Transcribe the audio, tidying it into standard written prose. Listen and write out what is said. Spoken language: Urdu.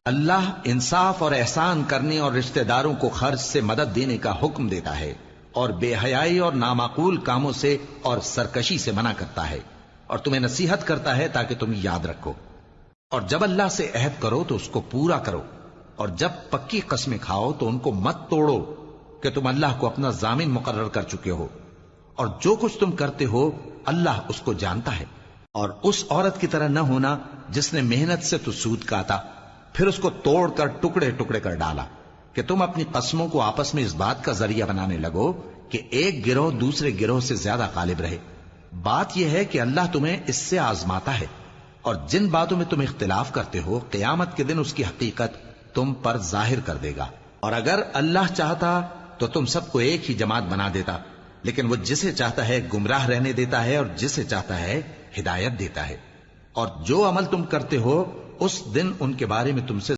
اللہ انصاف اور احسان کرنے اور رشتہ داروں کو خرچ سے مدد دینے کا حکم دیتا ہے، اور بے حیائی اور نامعقول کاموں سے اور سرکشی سے منع کرتا ہے، اور تمہیں نصیحت کرتا ہے تاکہ تم یاد رکھو۔ اور جب اللہ سے عہد کرو تو اس کو پورا کرو، اور جب پکی قسمیں کھاؤ تو ان کو مت توڑو کہ تم اللہ کو اپنا ضامن مقرر کر چکے ہو، اور جو کچھ تم کرتے ہو اللہ اس کو جانتا ہے۔ اور اس عورت کی طرح نہ ہونا جس نے محنت سے تو سود کاتا پھر اس کو توڑ کر ٹکڑے ٹکڑے کر ڈالا، کہ تم اپنی قسموں کو آپس میں اس بات کا ذریعہ بنانے لگو کہ ایک گروہ دوسرے گروہ سے زیادہ غالب رہے۔ بات یہ ہے کہ اللہ تمہیں اس سے آزماتا ہے، اور جن باتوں میں تم اختلاف کرتے ہو قیامت کے دن اس کی حقیقت تم پر ظاہر کر دے گا۔ اور اگر اللہ چاہتا تو تم سب کو ایک ہی جماعت بنا دیتا، لیکن وہ جسے چاہتا ہے گمراہ رہنے دیتا ہے اور جسے چاہتا ہے ہدایت دیتا ہے۔ اور جو عمل تم کرتے ہو اس دن ان کے بارے میں تم سے